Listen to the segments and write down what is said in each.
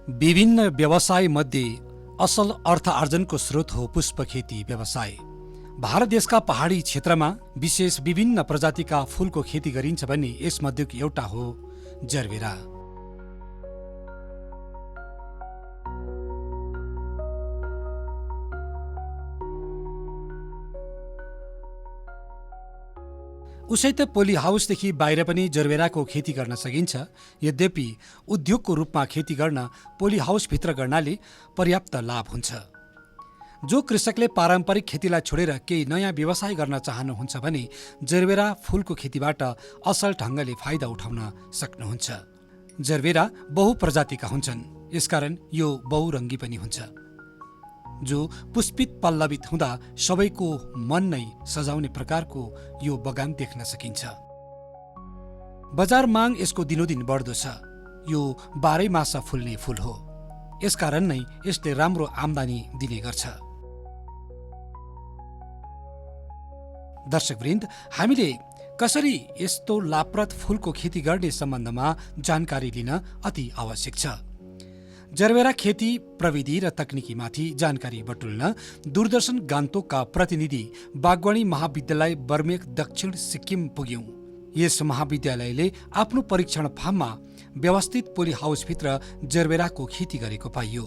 विभिन्न व्यवसाय मध्ये असल अर्थ आर्जनको स्रोत हो पुष्प खेती व्यवसाय। भारत देशका पहाडी क्षेत्रमा विशेष विभिन्न प्रजातिका फूलको खेती गरिन्छ भने यसमध्येको एउटा हो जरबेरा। उसै त पोली हाउसदेखि बाहिर पनि जरबेराको खेती गर्न सकिन्छ। यद्यपि उद्योगको रूपमा खेती गर्न पोली हाउसभित्र गर्नाले पर्याप्त लाभ हुन्छ। जो कृषकले पारम्परिक खेतीलाई छोडेर केही नयाँ व्यवसाय गर्न चाहनुहुन्छ भने जरबेरा फूलको खेतीबाट असल ढङ्गले फाइदा उठाउन सक्नुहुन्छ। जरबेरा बहुप्रजातिका हुन्छन्, यसकारण यो बहुरङ्गी पनि हुन्छ, जो पुष्पित पल्लवित हुँदा सबैको मन नै सजाउने प्रकारको यो बगान देख्न सकिन्छ। बजार माग यसको दिनोदिन बढ्दो छ। यो 12 मास फुल्ने फूल हो, यसकारण नै यसले राम्रो आम्दानी दिने गर्छ। दर्शकवृन्द, हामीले कसरी यस्तो लाभप्रद फूलको खेती गर्ने सम्बन्धमा जानकारी लिन अति आवश्यक छ। जरबेरा खेती प्रविधि र तकनिकीमाथि जानकारी बटुल्न दूरदर्शन गान्तोकका प्रतिनिधि बागवानी महाविद्यालय बर्मेक दक्षिण सिक्किम पुग्यौं। यस महाविद्यालयले आफ्नो परीक्षण फार्ममा व्यवस्थित पोली हाउसभित्र जरबेराको खेती गरेको पाइयो।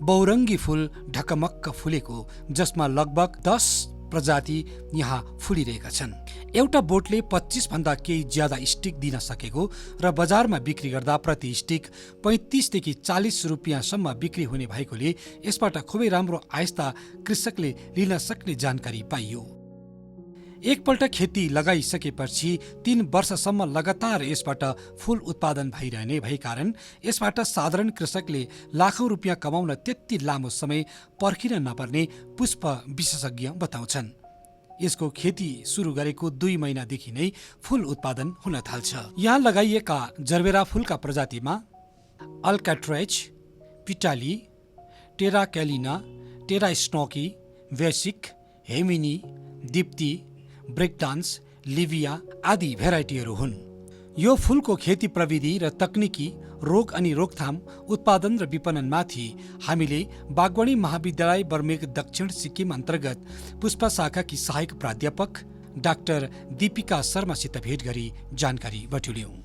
बहुरङ्गी फूल ढकमक्क फुलेको, जसमा लगभग 10 प्रजाति यहाँ फुलिरहेका छन्। एउटा बोटले 25 भन्दा केही ज्यादा स्टिक दिन सकेको र बजारमा बिक्री गर्दा प्रति स्टिक 35 देखि 40 रुपियाँसम्म बिक्री हुने भएकोले यसबाट खुबै राम्रो आयस्ता कृषकले लिन सक्ने जानकारी पाइयो। एकपल्ट खेती लगाइसकेपछि 3 वर्षसम्म लगातार यसबाट फूल उत्पादन भइरहने भएकारण यसबाट साधारण कृषकले लाखौं रुपियाँ कमाउन त्यति लामो समय पर्खिन नपर्ने पुष्प विशेषज्ञ बताउँछन्। यसको खेती सुरु गरेको 2 महिनादेखि नै फूल उत्पादन हुन थाल्छ। यहाँ लगाइएका जरबेरा फूलका प्रजातिमा अल्काट्रेज, पिटाली, टेरा क्यालिना, टेरा स्नोकी, वेसिक, हेमिनी, दीप्ति, ब्रेक डान्स, लिभिया आदि भेराइटीहरू हुन्। यो फूलको खेती प्रविधि र तकनिकी, रोग अनि रोकथाम, उत्पादन र विपणनमाथि हामीले बागवानी महाविद्यालय बर्मेक दक्षिण सिक्किम अन्तर्गत पुष्प शाखाकी सहायक प्राध्यापक डाक्टर दीपिका शर्मासित भेट गरी जानकारी बटुल्यौं।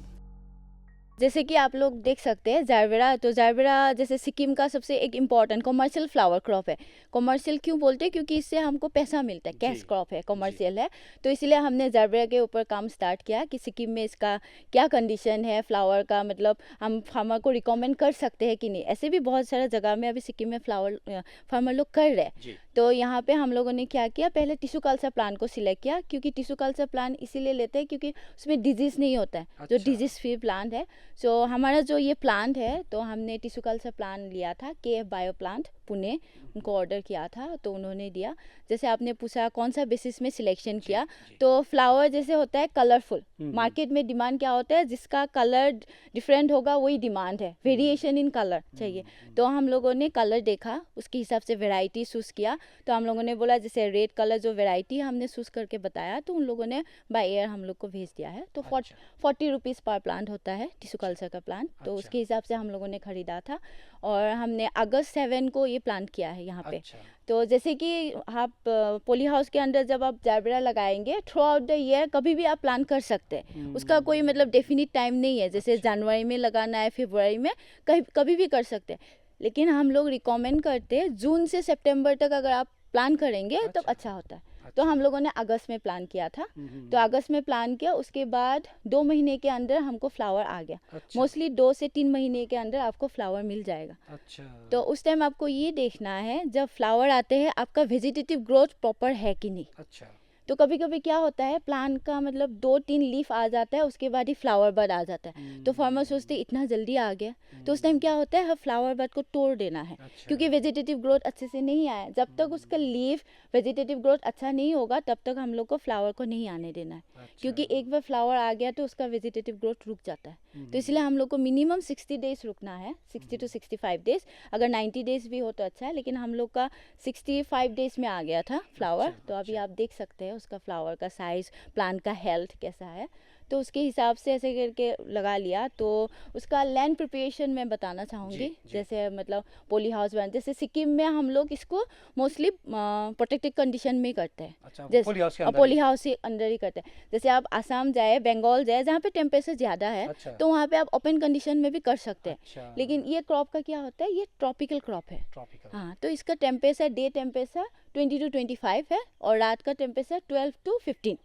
जैसे कि आप लोग देख सकते हैं जरबेरा, तो जरबेरा जैसे सिक्किम का सबसे एक इम्पॉर्टेंट कमर्शियल फ्लावर क्रॉप है। कमर्शियल क्यों बोलते हैं? क्योंकि इससे हमको पैसा मिलता है, कैश क्रॉप है, कमर्शियल है। तो इसलिए हमने जरबेरा के ऊपर काम स्टार्ट किया कि सिक्किम में इसका क्या कंडीशन है, फ्लावर का मतलब हम फार्मर को रिकमेंड कर सकते हैं कि नहीं। ऐसे भी बहुत सारा जगह में अभी सिक्किम में फ्लावर फार्मर लोग कर रहे हैं। तो यहाँ पे हम लोगों ने क्या किया, पहले टिश्यू कल्चर प्लांट को सिलेक्ट किया, क्योंकि टिश्यू कल्चर प्लांट इसीलिए लेते हैं क्योंकि उसमें डिजीज नहीं होता है। जो डिजीज फ्री प्लांट है, सो हमारा जो ये प्लांट है, तो हमने टिश्यू कल्चर प्लांट लिया था KF बायो प्लांट पुणे, उनको ऑर्डर किया था तो उन्होंने दिया। जैसे आपने पूछा कौन सा बेसिस में सिलेक्शन किया, तो फ्लावर जैसे होता है कलरफुल, मार्केट में डिमांड क्या होता है, जिसका कलर डिफरेंट होगा वही डिमांड है, वेरिएशन इन कलर चाहिए। तो हम लोगों ने कलर देखा, उसके हिसाब से वेराइटी चूज किया। तो हम लोगों ने बोला जैसे रेड कलर जो वेराइटी हमने चूज करके बताया, तो उन लोगों ने बाय एयर हम लोग को भेज दिया है। तो 40 रुपीज़ पर प्लांट होता है टिश्यू कल्चर का प्लांट, तो उसके हिसाब से हम लोगों ने खरीदा था और हमने अगस्त 7 को ये प्लांट किया है यहाँ पे। तो जैसे कि आप पोली हाउस के अंदर जब आप जरबेरा लगाएंगे, थ्रू आउट द ईयर कभी भी आप प्लांट कर सकते हैं। उसका कोई मतलब डेफिनिट टाइम नहीं है, जैसे जनवरी में लगाना है, फरवरी में, कभी भी कर सकते हैं। लेकिन हम लोग रिकमेंड करते हैं जून से सितंबर तक अगर आप प्लान करेंगे तब अच्छा होता है। तो हम लोगों ने अगस्त में प्लान किया था। तो अगस्त में प्लान किया, उसके बाद 2 महीने के अंदर हमको फ्लावर आ गया। मोस्टली 2 से 3 महीने के अंदर आपको फ्लावर मिल जाएगा। तो उस टाइम आपको ये देखना है, जब फ्लावर आते हैं आपका वेजिटेटिव ग्रोथ प्रॉपर है कि नहीं। तो कभी कभी क्या होता है, प्लांट का मतलब 2-3 लीफ आ जाता है, उसके बाद ही फ्लावर बड आ जाता है। तो फार्मर सोचते इतना जल्दी आ गया, तो उस टाइम क्या होता है, फ्लावर बड को तोड़ देना है, क्योंकि वेजिटेटिव ग्रोथ अच्छे से नहीं आया। जब तक उसका लीफ वेजिटेटिव ग्रोथ अच्छा नहीं होगा तब तक हम लोग को फ्लावर को नहीं आने देना है, क्योंकि एक बार फ्लावर आ गया तो उसका वेजिटेटिव ग्रोथ रुक जाता है। तो इसलिए हम लोग को मिनिमम 60 डेज रुकना है, 60 to 65 डेज। अगर 90 डेज भी हो तो अच्छा है, लेकिन हम लोग का 65 डेज में आ गया था फ्लावर। तो अभी आप देख सकते हैं उसका फ्लावर का साइज, प्लांट का हेल्थ कैसा है। तो उसके हिसाब से ऐसे करके लगा लिया। तो उसका लैंड प्रिपरेशन मैं बताना चाहूँगी। जी। जैसे मतलब पोली हाउस बना, जैसे सिक्किम में हम लोग इसको मोस्टली प्रोटेक्टेड कंडीशन में ही करते हैं। अच्छा, जैसे पोली हाउस के अंदर पोली ही? हाउस के अंदर ही करते हैं। जैसे आप आसाम जाए, बंगाल जाए, जहाँ पे टेम्परेचर ज़्यादा है, अच्छा। तो वहाँ पे आप ओपन कंडीशन में भी कर सकते हैं। अच्छा। लेकिन ये क्रॉप का क्या होता है, ये ट्रॉपिकल क्रॉप है। ट्रॉपिकल। हाँ, तो इसका टेम्परेचर डे टेम्परेचर 20 to 25 है और रात का टेम्परेचर 12 to 15,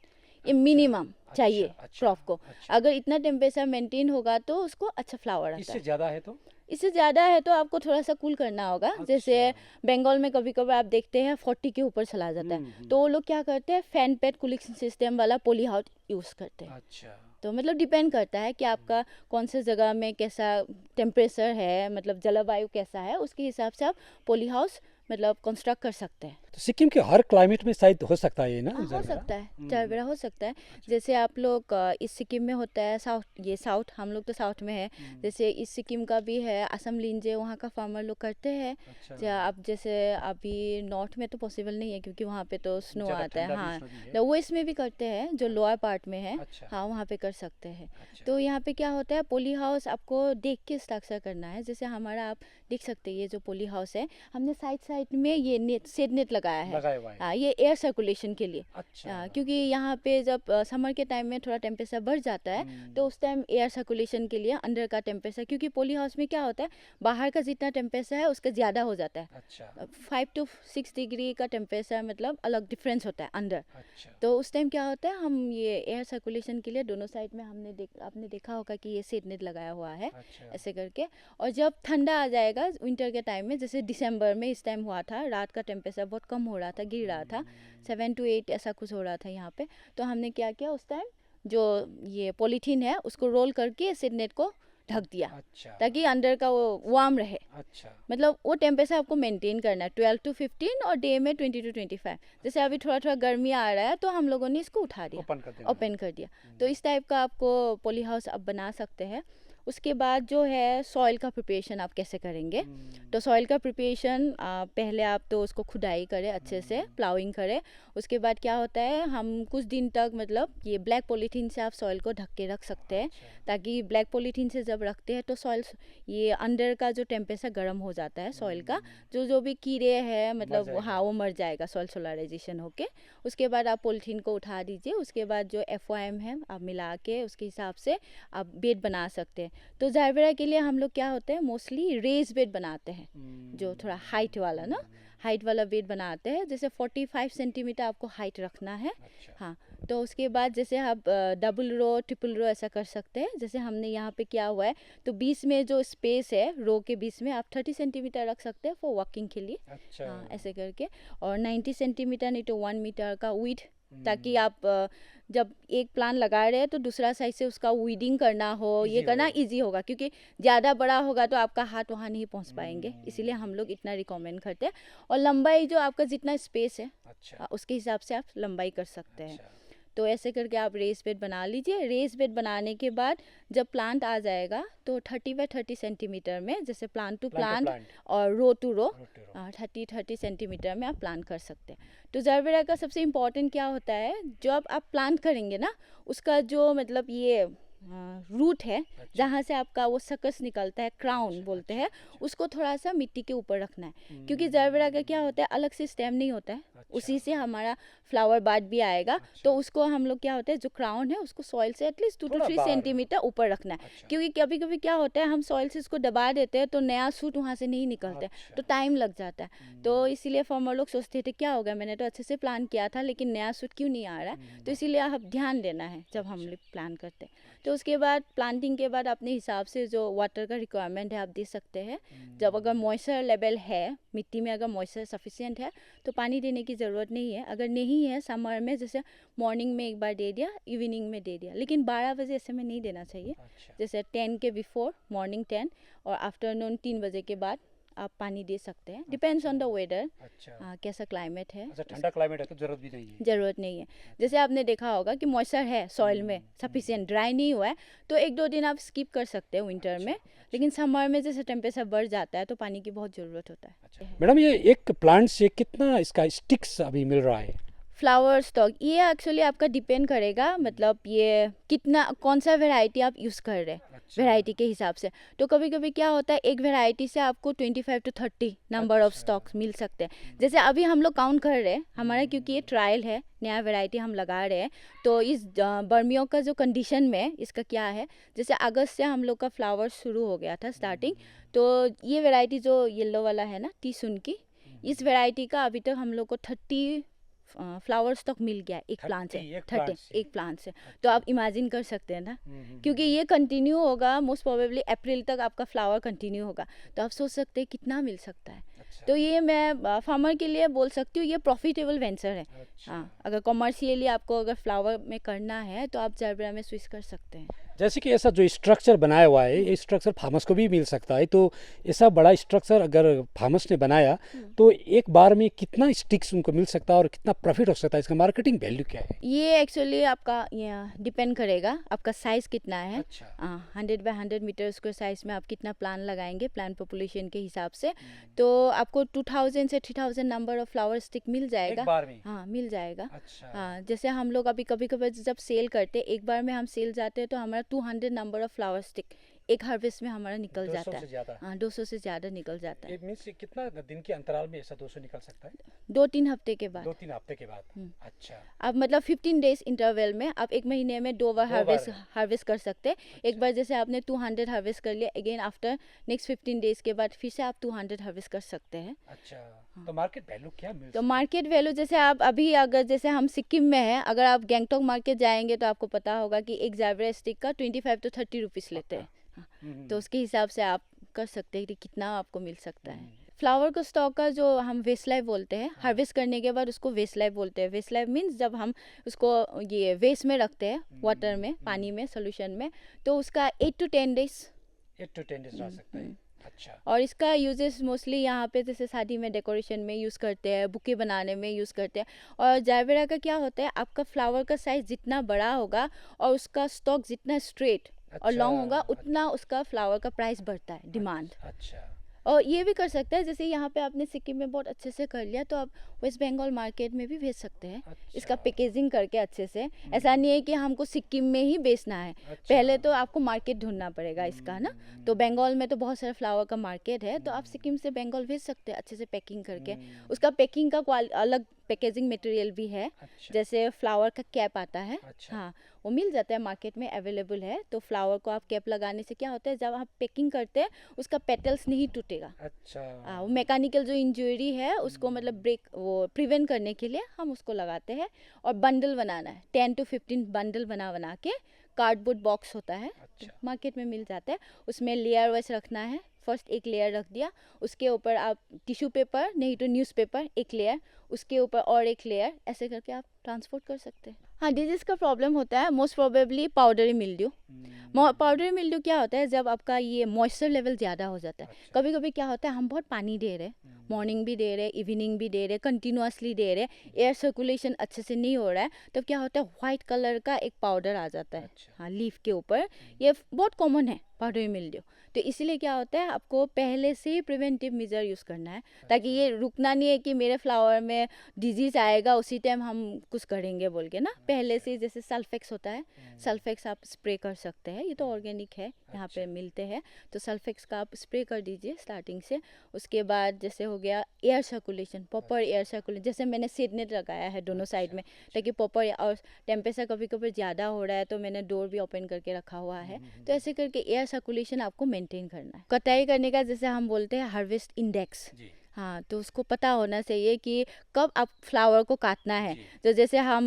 ये मिनिमम चाहिए क्रॉप को। अच्छा। अगर इतना टेम्परेचर मेंटेन होगा तो उसको अच्छा फ्लावर आता इससे है। ज़्यादा है तो? इससे ज़्यादा है तो आपको थोड़ा सा कूल करना होगा। जैसे बंगाल में कभी कभी आप देखते हैं 40 के ऊपर चला जाता है, तो वो लोग क्या करते हैं, फैन पेड कूलिंग सिस्टम वाला पोली हाउस यूज़ करते हैं। अच्छा। तो मतलब डिपेंड करता है कि आपका कौन से जगह में कैसा टेम्परेचर है, मतलब जलवायु कैसा है, उसके हिसाब से आप पोली हाउस मतलब कंस्ट्रक्ट कर सकते हैं। तो सिक्किम के हर क्लाइमेट में शायद हो सकता है ये ना? हाँ, हो जरबेरा? सकता है, जारबेरा हो सकता है। जैसे आप लोग इस सिक्किम में होता है साउथ, ये साउथ, हम लोग तो साउथ में है। जैसे इस सिक्किम का भी है, असम लिंजे, वहाँ का फार्मर लोग करते हैं। अच्छा। आप जैसे अभी नॉर्थ में तो पॉसिबल नहीं है क्योंकि वहाँ पे तो स्नो ज़्यादा आता है। ठंडा भी हाँ, snow भी है। तो वेस्ट में भी करते हैं, जो लोअर पार्ट में है। अच्छा। हाँ, वहाँ पे कर सकते हैं। अच्छा। तो यहाँ पे क्या होता है, पोली हाउस आपको देख के स्ट्रक्चर करना है। जैसे हमारा आप देख सकते हैं, ये जो पोली हाउस है, हमने साइड साइड में ये नेट, शेड नेट लगाया है। लगाया हुआ है। हाँ, ये एयर सर्कुलेशन के लिए। अच्छा। क्योंकि यहाँ पे जब समर के टाइम में थोड़ा टेम्परेचर बढ़ जाता है, तो उस टाइम एयर सर्कुलेशन के लिए अंदर का टेम्परेचर, क्योंकि पोली हाउस में क्या होता है, बाहर का जितना टेम्परेचर है उसका ज़्यादा हो जाता है। अच्छा। 5 to 6 डिग्री का टेम्परेचर मतलब अलग डिफरेंस होता है अंदर। अच्छा। तो उस टाइम क्या होता है, हम ये एयर सर्कुलेशन के लिए दोनों साइड में आपने देखा होगा कि ये शेड नेट लगाया हुआ है। अच्छा। ऐसे करके। और जब ठंडा आ जाएगा विंटर के टाइम में, जैसे दिसंबर में इस टाइम हुआ था, रात का टेम्परेचर बहुत कम हो रहा था, गिर रहा था, 7 to 8 ऐसा कुछ हो रहा था यहाँ पे। तो हमने क्या किया उस टाइम, जो ये पॉलीथीन है उसको रोल करके शेड नेट को ढक दिया, अच्छा। ताकि अंदर का वो वार्म रहे। अच्छा। मतलब वो टेम्परेचर आपको मेंटेन करना है 12 to 15 और डे में 20 to 25। जैसे अभी थोड़ा थोड़ा गर्मी आ रहा है तो हम लोगों ने इसको उठा दिया, ओपन कर देना। ओपन कर दिया। तो इस टाइप का आपको पोली हाउस आप बना सकते हैं। उसके बाद जो है सॉइल का प्रिपरेशन आप कैसे करेंगे। तो सॉइल का प्रिपरेशन पहले आप तो उसको खुदाई करें अच्छे से, प्लाउइंग करें। उसके बाद क्या होता है, हम कुछ दिन तक मतलब ये ब्लैक पॉलीथीन से आप सॉइल को ढक के रख सकते हैं, ताकि ब्लैक पॉलीथीन से जब रखते हैं तो सॉइल, ये अंदर का जो टेम्परेचर गर्म हो जाता है सॉइल का, जो भी कीड़े हैं मतलब हाँ वो मर जाएगा सॉइल सोलराइजेशन होके। उसके बाद आप पॉलीथीन को उठा दीजिए। उसके बाद जो FOM है आप मिला के उसके हिसाब से आप बेड बना सकते हैं। तो जारबेरा के लिए हम लोग क्या होते हैं, मोस्टली रेज बेड बनाते हैं, जो थोड़ा हाइट वाला ना, हाइट वाला बेड बनाते हैं। जैसे 45 सेंटीमीटर आपको हाइट रखना है। अच्छा। हाँ, तो उसके बाद जैसे आप डबल रो ट्रिपल रो ऐसा कर सकते हैं। जैसे हमने यहाँ पे किया हुआ है, तो बीच में जो स्पेस है रो के बीच में आप 30 सेंटीमीटर रख सकते हैं फॉर वॉकिंग के लिए। अच्छा। हाँ, ऐसे करके। और 90 सेंटीमीटर नहीं तो 1 मीटर का विड्थ, ताकि आप जब एक प्लांट लगा रहे हैं तो दूसरा साइड से उसका वीडिंग करना हो, ये करना इजी होगा, क्योंकि ज़्यादा बड़ा होगा तो आपका हाथ वहाँ नहीं पहुँच पाएंगे, इसीलिए हम लोग इतना रिकमेंड करते हैं। और लंबाई जो आपका जितना स्पेस है अच्छा। उसके हिसाब से आप लंबाई कर सकते हैं। अच्छा। तो ऐसे करके आप रेस बेड बना लीजिए। रेस बेड बनाने के बाद जब प्लांट आ जाएगा तो 30 बाय 30 सेंटीमीटर में, जैसे प्लांट टू प्लांट और रो टू रो 30 सेंटीमीटर में आप प्लांट कर सकते हैं। तो जारबेरा का सबसे इम्पोर्टेंट क्या होता है, जब आप प्लांट करेंगे ना, उसका जो मतलब ये रूट है, जहाँ से आपका वो सकस निकलता है, क्राउन बोलते हैं, उसको थोड़ा सा मिट्टी के ऊपर रखना है। क्योंकि जारबेरा का क्या होता है, अलग से स्टेम नहीं होता है, उसी से हमारा फ्लावर बड भी आएगा। तो उसको हम लोग क्या होता है, जो क्राउन है उसको सॉइल से एटलीस्ट 2 to 3 सेंटीमीटर ऊपर रखना है। क्योंकि कभी कभी क्या होता है, हम सॉइल से इसको दबा देते हैं तो नया सूट वहाँ से नहीं निकलता है, तो टाइम लग जाता है। तो इसीलिए फार्मर लोग सोचते थे क्या होगा, मैंने तो अच्छे से प्लान किया था लेकिन नया सूट क्यों नहीं आ रहा है। तो इसीलिए आप ध्यान देना है जब हम लोग प्लान करते हैं। तो उसके बाद प्लांटिंग के बाद अपने हिसाब से जो वाटर का रिक्वायरमेंट है आप दे सकते हैं। जब अगर मॉइस्चर लेवल है मिट्टी में, अगर मॉइस्चर सफिशिएंट है तो पानी देने की ज़रूरत नहीं है। अगर नहीं है समर में, जैसे मॉर्निंग में एक बार दे दिया, इवनिंग में दे दिया, लेकिन 12 बजे ऐसे में नहीं देना चाहिए। जैसे 10 के बिफोर, मॉर्निंग 10 और आफ्टरनून 3 बजे के बाद आप पानी दे सकते हैं। डिपेंड्स ऑन द वेदर, कैसा क्लाइमेट है। अच्छा, ठंडा क्लाइमेट है तो जरूरत भी नहीं है। ज़रूरत नहीं है। जैसे आपने देखा होगा कि मॉइस्चर है सॉइल में सफिशिएंट, ड्राई नहीं हुआ है, तो 1-2 दिन आप स्किप कर सकते हैं विंटर में। लेकिन समर में जैसे टेम्परेचर बढ़ जाता है तो पानी की बहुत ज़रूरत होता है। मैडम, ये एक प्लांट से कितना इसका स्टिक्स अभी मिल रहा है? फ्लावर स्टॉक ये एक्चुअली आपका डिपेंड करेगा, मतलब ये कितना कौन सा वैरायटी आप यूज़ कर रहे हैं अच्छा। वैरायटी के हिसाब से। तो कभी कभी क्या होता है एक वैरायटी से आपको 25 to 30 नंबर ऑफ अच्छा। स्टॉक्स मिल सकते हैं। जैसे अभी हम लोग काउंट कर रहे हैं हमारा, क्योंकि ये ट्रायल है, नया वैरायटी हम लगा रहे हैं। तो इस बर्मियों का जो कंडीशन में इसका क्या है, जैसे अगस्त से हम लोग का फ्लावर शुरू हो गया था स्टार्टिंग। तो ये वैरायटी जो येलो वाला है ना टीसुन की, इस वैरायटी का अभी तक हम लोग को 30 फ्लावर स्टॉक मिल गया एक प्लांट से। 30 एक 30 plant से। एक प्लांट से। तो आप इमेजिन कर सकते हैं ना, क्योंकि ये कंटिन्यू होगा मोस्ट प्रोबेबली अप्रैल तक आपका फ्लावर कंटिन्यू होगा। तो आप सोच सकते हैं कितना मिल सकता है। अच्छा। तो ये मैं फार्मर के लिए बोल सकती हूँ ये प्रॉफिटेबल वेंचर है। अच्छा। हाँ, अगर कॉमर्शियली आपको अगर फ्लावर में करना है तो आप जरबरा में स्विच कर सकते हैं। जैसे कि ऐसा जो स्ट्रक्चर बनाया हुआ है, ये स्ट्रक्चर फार्मर्स को भी मिल सकता है। तो ऐसा बड़ा स्ट्रक्चर अगर फार्मर्स ने बनाया तो एक बार में कितना स्टिक्स उनको मिल सकता है और कितना प्रॉफिट हो सकता है, इसका मार्केटिंग वैल्यू क्या है? ये एक्चुअली आपका डिपेंड करेगा आपका साइज़ कितना है। अच्छा। 100 by 100 मीटर स्क्वायर साइज में आप कितना प्लान लगाएंगे प्लान पॉपुलेशन के हिसाब से। तो आपको 2000 से 3000 नंबर ऑफ फ्लावर स्टिक मिल जाएगा। एक बार में? हाँ, मिल जाएगा। अच्छा। हाँ, जैसे हम लोग अभी कभी कभी जब सेल करते हैं, एक बार में हम सेल जाते हैं तो हमारा 200 नंबर ऑफ फ्लावर स्टिक एक हार्वेस्ट में हमारा निकल 200 जाता से है। ज़्यादा? हाँ, 200 से ज़्यादा निकल जाता है। ये मीन्स कितना दिन के अंतराल में ऐसा 200 निकल सकता है? 2-3 हफ्ते के बाद। 2-3 हफ्ते के बाद। अच्छा। आप मतलब 15 डेज इंटरवल में आप एक महीने में 2 बार दो बार है। हार्वेस्ट कर सकते हैं। एक बार जैसे आपने 200 हार्वेस्ट कर लिया, अगेन आफ्टर नेक्स्ट 15 डेज के बाद फिर से आप 200 हार्वेस्ट कर सकते हैं। अच्छा। तो मार्केट वैल्यू क्या मिल तो मार्केट वैल्यू जैसे आप अभी अगर जैसे हम सिक्किम में हैं, अगर आप गैंगटॉक मार्केट जाएंगे तो आपको पता होगा कि एक जैवरा स्टिक का 25 to 30 रुपीज़ लेते हैं। हाँ, तो उसके हिसाब से आप कर सकते हैं कि कितना आपको मिल सकता है। फ्लावर को स्टॉक का जो हम वेस्ट लाइफ बोलते हैं, हार्वेस्ट करने के बाद उसको वेस्ट लाइफ बोलते हैं। वेस्ट लाइफ मीन्स जब हम उसको ये वेस्ट में रखते हैं, वाटर में, पानी में, सोल्यूशन में, तो उसका 8 to 10 डेज 8 to 10 डेज रह सकता है। अच्छा। और इसका यूजेस मोस्टली यहाँ पे जैसे शादी में डेकोरेशन में यूज़ करते हैं, बुके बनाने में यूज़ करते हैं। और जायवेरा का क्या होता है, आपका फ्लावर का साइज़ जितना बड़ा होगा और उसका स्टॉक जितना स्ट्रेट और लॉन्ग होगा, उतना उसका फ्लावर का प्राइस बढ़ता है, डिमांड। अच्छा। और ये भी कर सकता है, जैसे यहाँ पे आपने सिक्किम में बहुत अच्छे से कर लिया तो आप वेस्ट बंगाल मार्केट में भी भेज सकते हैं। इसका पैकेजिंग करके अच्छे से। ऐसा नहीं है कि हमको सिक्किम में ही बेचना है, पहले तो आपको मार्केट ढूंढना पड़ेगा इसका ना। तो बंगाल में तो बहुत सारा फ्लावर का मार्केट है, तो आप सिक्किम से बंगाल भेज सकते हैं अच्छे से पैकिंग करके। उसका पैकिंग का अलग पैकेजिंग मटेरियल भी है। जैसे फ्लावर का कैप आता है, हाँ, वो मिल जाता है मार्केट में, अवेलेबल है। तो फ्लावर को आप कैप लगाने से क्या होता है, जब आप पैकिंग करते हैं उसका पेटल्स नहीं टूटेगा। अच्छा। वो मैकेनिकल जो इंजरी है उसको मतलब ब्रेक वो प्रिवेंट करने के लिए हम उसको लगाते हैं। और बंडल बनाना है, 10 to 15 बंडल बना के कार्डबोर्ड बॉक्स होता है, मार्केट में मिल जाता है। उसमें लेयर वाइज रखना है। फर्स्ट एक लेयर रख दिया, उसके ऊपर आप टिश्यू पेपर नहीं तो न्यूज़पेपर एक लेयर, उसके ऊपर और एक लेयर, ऐसे करके आप ट्रांसपोर्ट कर सकते हैं। हाँ, डिजीज़ का प्रॉब्लम होता है most probably powdery mildew. Powdery mildew क्या होता है, जब आपका ये मॉइस्चर लेवल ज़्यादा हो जाता है। कभी कभी क्या होता है, हम बहुत पानी दे रहे हैं, मॉर्निंग भी दे रहे, इवनिंग भी दे रहे, कंटिन्यूसली दे रहे, एयर सर्कुलेशन अच्छे से नहीं हो रहा है, तब क्या होता है वाइट कलर का एक पाउडर आ जाता है, हाँ, लीफ के ऊपर। ये बहुत कॉमन है पाउडरी मिल्ड्यू। तो इसीलिए क्या होता है, आपको पहले से ही प्रिवेंटिव मेजर यूज़ करना है, ताकि ये रुकना नहीं है कि मेरे फ्लावर में डिजीज़ आएगा उसी टाइम हम कुछ करेंगे बोल के ना। पहले से जैसे सल्फेक्स होता है, सल्फेक्स आप स्प्रे कर सकते हैं, ये तो ऑर्गेनिक है, यहाँ पे मिलते हैं। तो सल्फेक्स का आप स्प्रे कर दीजिए स्टार्टिंग से। उसके बाद जैसे हो गया air circulation, proper air circulation, जैसे मैंने सीड नेट लगाया है दोनों साइड में, ताकि प्रॉपर। और टेम्परेचर कभी कभी ज़्यादा हो रहा है तो मैंने डोर भी ओपन करके रखा हुआ है। तो ऐसे करके एयर सर्कुलेशन आपको मेंटेन करना है। कटाई करने का जैसे हम बोलते हैं हार्वेस्ट इंडेक्स, हाँ, तो उसको पता होना चाहिए कि कब आप फ्लावर को काटना है। तो जैसे हम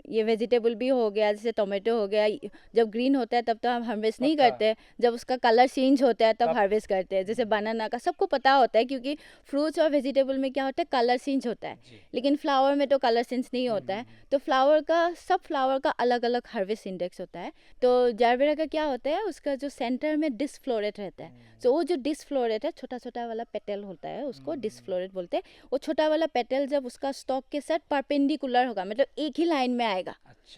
ये वेजिटेबल भी हो गया, जैसे टोमेटो हो गया, जब ग्रीन होता है तब तो हम हार्वेस्ट नहीं करते, जब उसका कलर चेंज होता है तब हार्वेस्ट करते हैं। जैसे बनाना का सबको पता होता है, क्योंकि फ्रूट्स और वेजिटेबल में क्या होता है, कलर चेंज होता है, लेकिन फ्लावर में तो कलर चेंज नहीं होता है। तो सब फ्लावर का अलग अलग हार्वेस्ट इंडेक्स होता है। तो जारबेरा का क्या होता है, उसका जो सेंटर में डिस्फ्लोरेट रहता है, तो वो जो डिस्फ्लोरेट है, छोटा छोटा वाला पेटल होता है, उसको डिस्फ्लोरेट बोलते हैं। वो छोटा वाला पेटल जब उसका स्टॉक के साथ परपेंडिकुलर होगा, मतलब एक ही लाइन में आएगा,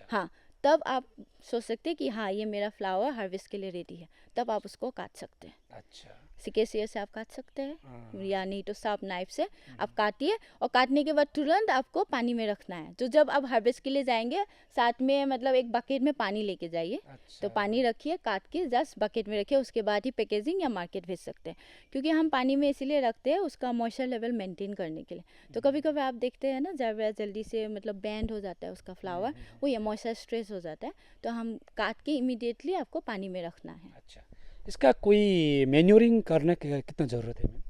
हाँ, तब आप सोच सकते हैं कि हाँ, ये मेरा फ्लावर हार्वेस्ट के लिए रेडी है, तब आप उसको काट सकते हैं। अच्छा। सिकेसियर से आप काट सकते हैं हाँ। या नहीं तो शार्प नाइफ से आप काटिए, और काटने के बाद तुरंत आपको पानी में रखना है। तो जब आप हार्वेस्ट के लिए जाएंगे, साथ में मतलब एक बकेट में पानी लेके जाइए। अच्छा। तो पानी रखिए, काट के जस्ट बकेट में रखिए, उसके बाद ही पैकेजिंग या मार्केट भेज सकते हैं। क्योंकि हम पानी में इसीलिए रखते हैं उसका मॉइस्चर लेवल मेंटेन करने के लिए। तो कभी कभी आप देखते हैं ना जारबेरा जल्दी से मतलब बैंड हो जाता है उसका फ्लावर, वो ये मॉइस्चर स्ट्रेस हो जाता है। तो हम काट के इमीडिएटली आपको पानी में रखना है। अच्छा, इसका कोई मैन्योरिंग करने की कितना ज़रूरत है मैम?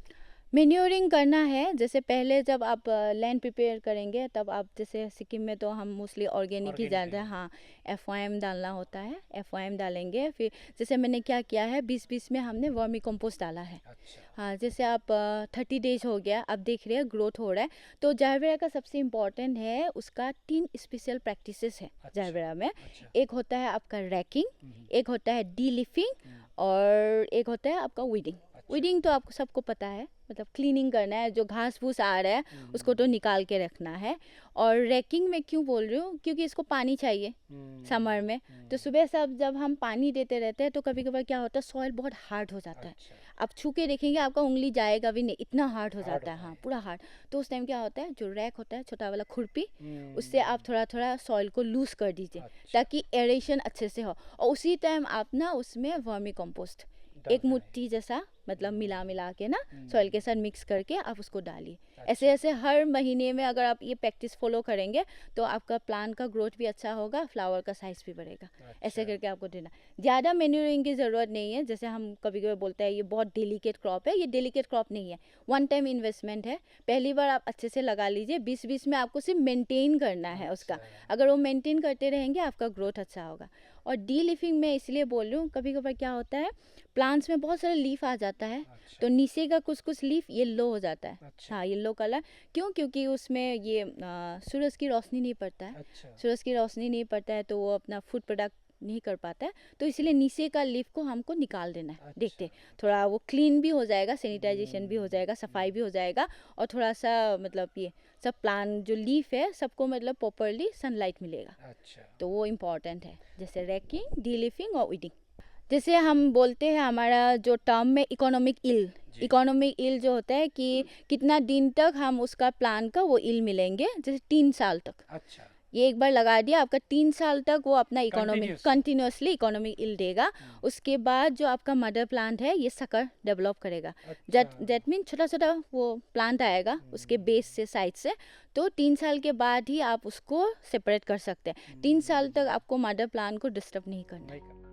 मैन्योरिंग करना है, जैसे पहले जब आप लैंड प्रिपेयर करेंगे तब आप, जैसे सिक्किम में तो हम मोस्टली ऑर्गेनिक ही डालते हैं। हाँ, FOM डालना होता है, FOM डालेंगे। फिर जैसे मैंने क्या किया है, 20-20 में हमने वर्मी कंपोस्ट डाला है। अच्छा। हाँ, जैसे आप 30 डेज हो गया, आप देख रहे हैं ग्रोथ हो रहा है। तो जारबेरा का सबसे इम्पॉर्टेंट है उसका 3 स्पेशल प्रैक्टिसेस है जारबेरा में। अच्छा। एक होता है आपका रैकिंग, एक होता है डीलिफिंग, और एक होता है आपका वीडिंग। वीडिंग तो आपको सबको पता है, मतलब क्लीनिंग करना है, जो घास फूस आ रहा है उसको तो निकाल के रखना है। और रैकिंग में क्यों बोल रही हूँ, क्योंकि इसको पानी चाहिए समर में। तो सुबह सब जब हम पानी देते रहते हैं तो कभी कभार क्या होता है, सॉइल बहुत हार्ड हो जाता है। अच्छा। आप छू के देखेंगे आपका उंगली जाएगा भी नहीं, इतना हार्ड हो Hard जाता है। होता हाँ, है। पूरा हार्ड। तो उस टाइम क्या होता है, जो रैक होता है छोटा वाला खुरपी, उससे आप थोड़ा थोड़ा सॉइल को लूज कर दीजिए अच्छा। ताकि एरेशन अच्छे से हो। और उसी टाइम आप ना उसमें वर्मी कंपोस्ट एक डालना है। मुट्ठी जैसा मतलब मिला मिला के ना सॉइल के साथ मिक्स करके आप उसको डालिए। अच्छा। ऐसे ऐसे हर महीने में अगर आप ये प्रैक्टिस फॉलो करेंगे तो आपका प्लांट का ग्रोथ भी अच्छा होगा, फ्लावर का साइज भी बढ़ेगा। ऐसे अच्छा। करके आपको देना। ज़्यादा मैन्यूरिंग की ज़रूरत नहीं है। जैसे हम कभी कभी बोलते हैं ये बहुत डेलिकेट क्रॉप है, ये डेलिकेट क्रॉप नहीं है। वन टाइम इन्वेस्टमेंट है, पहली बार आप अच्छे से लगा लीजिए। 20-20 में आपको सिर्फ मेंटेन करना है उसका। अगर वो मेंटेन करते रहेंगे आपका ग्रोथ अच्छा होगा। और डी लीफिंग में इसलिए बोल रही हूँ, कभी कभार क्या होता है प्लांट्स में बहुत सारा लीफ आ जाता है, तो नीचे का कुछ कुछ लीफ येलो हो जाता है। अच्छा। हाँ, येलो कलर क्यों, क्योंकि उसमें ये सूरज की रोशनी नहीं पड़ता है। अच्छा। सूरज की रोशनी नहीं पड़ता है तो वो अपना फूड प्रोडक्ट नहीं कर पाता है। तो इसलिए नीचे का लीफ को हमको निकाल देना है। देखते थोड़ा वो क्लीन भी हो जाएगा, सैनिटाइजेशन भी हो जाएगा, सफाई भी हो जाएगा, और थोड़ा सा मतलब ये सब प्लांट जो लीफ है सबको मतलब प्रॉपरली सनलाइट मिलेगा। अच्छा। तो वो इम्पॉर्टेंट है, जैसे रैकिंग, डीलिफिंग और वीडिंग। जैसे हम बोलते हैं हमारा जो टर्म में इकोनॉमिक इल जो होता है कि कितना दिन तक हम उसका प्लान का वो इल मिलेंगे, जैसे 3 साल तक। अच्छा। ये एक बार लगा दिया, आपका 3 साल तक वो अपना Continuous। कंटिन्यूसली इकोनॉमिक इल देगा। उसके बाद जो आपका मदर प्लांट है ये सकर डेवलप करेगा। दैट मीन छोटा छोटा वो प्लांट आएगा उसके बेस से, साइड से। तो 3 साल के बाद ही आप उसको सेपरेट कर सकते हैं। 3 साल तक आपको मदर प्लांट को डिस्टर्ब नहीं करना है।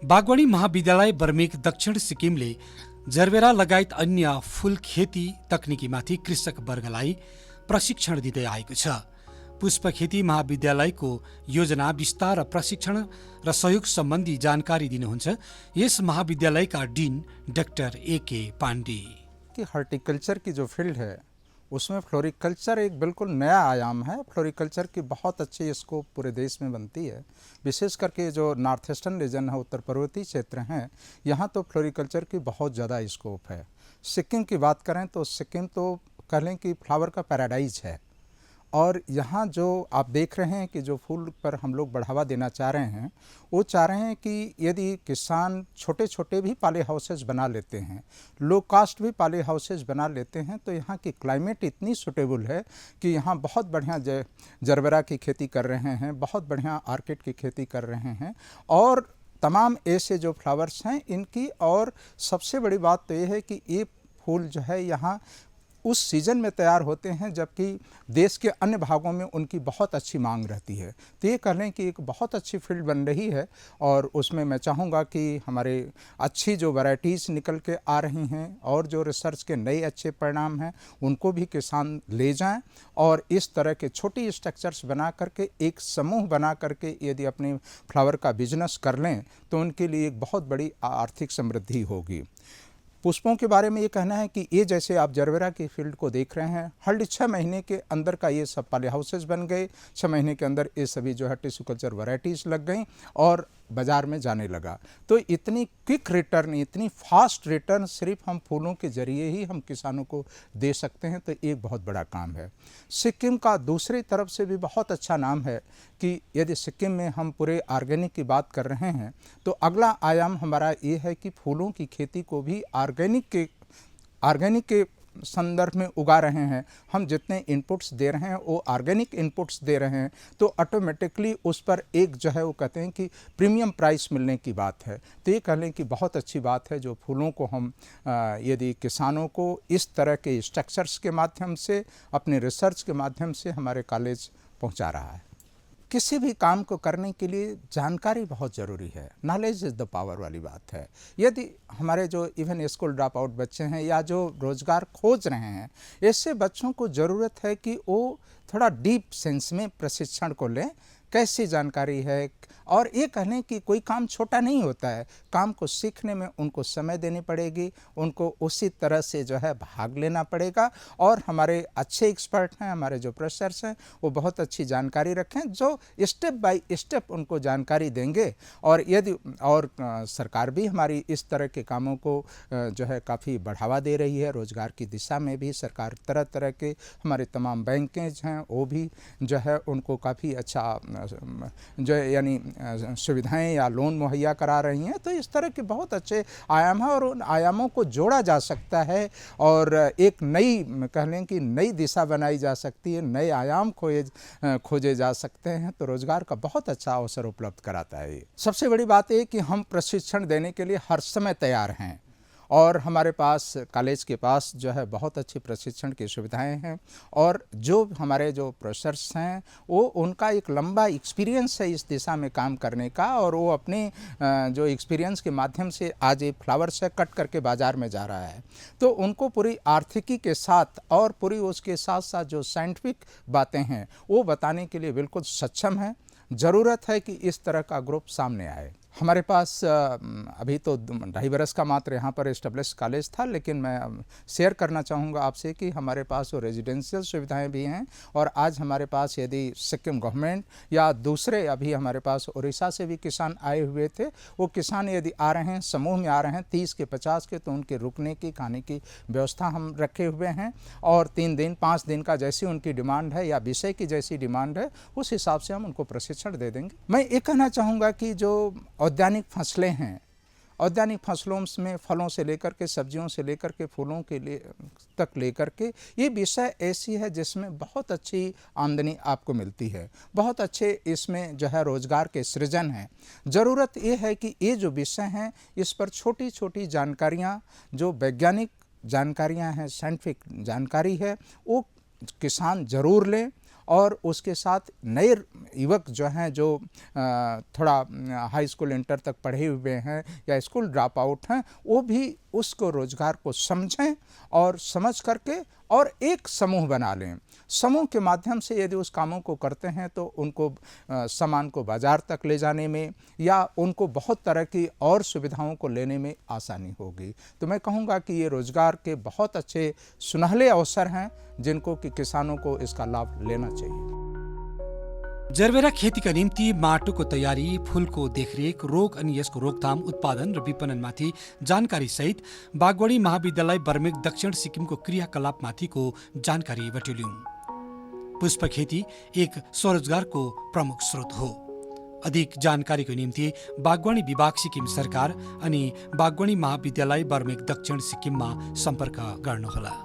बागवानी महाविद्यालय बर्मेक दक्षिण सिक्किमले जरबेरा लगायत अन्य फूल खेती तकनिकीमाथि कृषक वर्गलाई प्रशिक्षण दिँदै आएको छ। पुष्प खेती महाविद्यालयको योजना विस्तार र प्रशिक्षण र सहयोग सम्बन्धी जानकारी दिनुहुन्छ यस महाविद्यालयका डीन डाक्टर AK पाण्डे। कि हॉर्टिकल्चर की जो फील्ड है उसमें फ्लोरिकल्चर एक बिल्कुल नया आयाम है। फ्लोरिकल्चर की बहुत अच्छी स्कोप पूरे देश में बनती है, विशेष करके जो नॉर्थ ईस्टर्न रीजन है, उत्तर पर्वतीय क्षेत्र हैं, यहाँ तो फ्लोरिकल्चर की बहुत ज़्यादा स्कोप है। सिक्किम की बात करें तो सिक्किम तो कह लें कि फ्लावर का पैराडाइज है। और यहाँ जो आप देख रहे हैं कि जो फूल पर हम लोग बढ़ावा देना चाह रहे हैं, वो चाह रहे हैं कि यदि किसान छोटे छोटे भी पाले हाउसेज बना लेते हैं, लो कास्ट भी पाले हाउसेज बना लेते हैं, तो यहाँ की क्लाइमेट इतनी सूटेबल है कि यहाँ बहुत बढ़िया जरबेरा की खेती कर रहे हैं, बहुत बढ़िया आर्किड की खेती कर रहे हैं, और तमाम ऐसे जो फ्लावर्स हैं इनकी। और सबसे बड़ी बात तो ये है कि ये फूल जो है यहाँ उस सीज़न में तैयार होते हैं जबकि देश के अन्य भागों में उनकी बहुत अच्छी मांग रहती है। तो ये कह लें कि एक बहुत अच्छी फील्ड बन रही है, और उसमें मैं चाहूँगा कि हमारे अच्छी जो वैरायटीज़ निकल के आ रही हैं और जो रिसर्च के नए अच्छे परिणाम हैं उनको भी किसान ले जाएं, और इस तरह के छोटी स्ट्रक्चर्स बना करके एक समूह बना करके यदि अपने फ्लावर का बिजनेस कर लें तो उनके लिए एक बहुत बड़ी आर्थिक समृद्धि होगी। पुष्पों के बारे में ये कहना है कि ये जैसे आप जरबेरा की फील्ड को देख रहे हैं, हर 6 महीने के अंदर का ये सब पाले हाउसेज बन गए, 6 महीने के अंदर ये सभी जो है टिश्यू कल्चर वैरायटीज़ लग गई, और बाज़ार में जाने लगा। तो इतनी क्विक रिटर्न, इतनी फास्ट रिटर्न सिर्फ हम फूलों के ज़रिए ही हम किसानों को दे सकते हैं, तो एक बहुत बड़ा काम है। सिक्किम का दूसरी तरफ से भी बहुत अच्छा नाम है कि यदि सिक्किम में हम पूरे ऑर्गेनिक की बात कर रहे हैं, तो अगला आयाम हमारा ये है कि फूलों की खेती को भी ऑर्गेनिक के संदर्भ में उगा रहे हैं। हम जितने इनपुट्स दे रहे हैं वो ऑर्गेनिक इनपुट्स दे रहे हैं, तो ऑटोमेटिकली उस पर एक जो है वो कहते हैं कि प्रीमियम प्राइस मिलने की बात है। तो ये कह लें कि बहुत अच्छी बात है जो फूलों को हम यदि किसानों को इस तरह के स्ट्रक्चर्स के माध्यम से, अपने रिसर्च के माध्यम से हमारे कॉलेज पहुंचा रहा है। किसी भी काम को करने के लिए जानकारी बहुत ज़रूरी है। नॉलेज इज़ द पावर वाली बात है। यदि हमारे जो इवन स्कूल ड्रॉप आउट बच्चे हैं या जो रोज़गार खोज रहे हैं, ऐसे बच्चों को ज़रूरत है कि वो थोड़ा डीप सेंस में प्रशिक्षण को लें। कैसी जानकारी है, और ये कहने कि कोई काम छोटा नहीं होता है। काम को सीखने में उनको समय देनी पड़ेगी, उनको उसी तरह से जो है भाग लेना पड़ेगा। और हमारे अच्छे एक्सपर्ट हैं, हमारे जो प्रोफेसर्स हैं, वो बहुत अच्छी जानकारी रखें, जो स्टेप बाय स्टेप उनको जानकारी देंगे। और यदि सरकार भी हमारी इस तरह के कामों को जो है काफ़ी बढ़ावा दे रही है। रोज़गार की दिशा में भी सरकार तरह तरह के, हमारे तमाम बैंकेज हैं वो भी जो है उनको काफ़ी अच्छा जो यानी सुविधाएं या लोन मुहैया करा रही हैं। तो इस तरह के बहुत अच्छे आयाम हैं और उन आयामों को जोड़ा जा सकता है और एक नई कह लें कि नई दिशा बनाई जा सकती है, नए आयाम खोजे जा सकते हैं। तो रोज़गार का बहुत अच्छा अवसर उपलब्ध कराता है ये। सबसे बड़ी बात ये कि हम प्रशिक्षण देने के लिए हर समय तैयार हैं और हमारे पास कॉलेज के पास जो है बहुत अच्छी प्रशिक्षण की सुविधाएं हैं। और जो हमारे जो प्रोफेसर्स हैं वो उनका एक लंबा एक्सपीरियंस है इस दिशा में काम करने का, और वो अपने जो एक्सपीरियंस के माध्यम से आज ये फ्लावर्स है कट करके बाज़ार में जा रहा है। तो उनको पूरी आर्थिकी के साथ और पूरी उसके साथ साथ जो साइंटिफिक बातें हैं वो बताने के लिए बिल्कुल सक्षम है। ज़रूरत है कि इस तरह का ग्रुप सामने आए। हमारे पास अभी तो 2.5 बरस का मात्र यहाँ पर एस्टेब्लिश कॉलेज था, लेकिन मैं शेयर करना चाहूँगा आपसे कि हमारे पास वो रेजिडेंशियल सुविधाएं भी हैं। और आज हमारे पास यदि सिक्किम गवर्नमेंट या दूसरे, अभी हमारे पास उड़ीसा से भी किसान आए हुए थे, वो किसान यदि आ रहे हैं, समूह में आ रहे हैं 30 के 50 के, तो उनके रुकने की, खाने की व्यवस्था हम रखे हुए हैं। और 3 दिन 5 दिन का जैसी उनकी डिमांड है या विषय की जैसी डिमांड है, उस हिसाब से हम उनको प्रशिक्षण दे देंगे। मैं ये कहना चाहूँगा कि जो औद्यानिक फसलें हैं, औद्यानिक फसलों में फलों से लेकर के, सब्जियों से लेकर के, फूलों के लिए तक लेकर के, ये विषय ऐसी है जिसमें बहुत अच्छी आमदनी आपको मिलती है, बहुत अच्छे इसमें जो है रोज़गार के सृजन है। ज़रूरत ये है कि ये जो विषय हैं इस पर छोटी छोटी जानकारियाँ, जो वैज्ञानिक जानकारियाँ हैं, साइंटिफिक जानकारी है, वो किसान ज़रूर लें। और उसके साथ नए युवक जो हैं, जो थोड़ा हाई स्कूल इंटर तक पढ़े हुए हैं या स्कूल ड्रॉप आउट हैं, वो भी उसको रोज़गार को समझें और समझ करके और एक समूह बना लें। समूह के माध्यम से यदि उस कामों को करते हैं तो उनको सामान को बाज़ार तक ले जाने में या उनको बहुत तरह की और सुविधाओं को लेने में आसानी होगी। तो मैं कहूँगा कि ये रोज़गार के बहुत अच्छे सुनहले अवसर हैं जिनको कि किसानों को इसका लाभ लेना चाहिए। जरबेरा खेतीका निम्ति माटोको तयारी, फूलको देखरेख, रोग अनि यसको रोकथाम, उत्पादन र विपणनमाथि जानकारी सहित बागवानी महाविद्यालय बर्मेक दक्षिण सिक्किमको क्रियाकलापमाथिको जानकारी बटुल्यौं। पुष्प खेती एक स्वरोजगारको प्रमुख स्रोत हो। अधिक जानकारीको निम्ति बागवानी विभाग सिक्किम सरकार अनि बागवानी महाविद्यालय बर्मेक दक्षिण सिक्किममा सम्पर्क गर्नुहोला।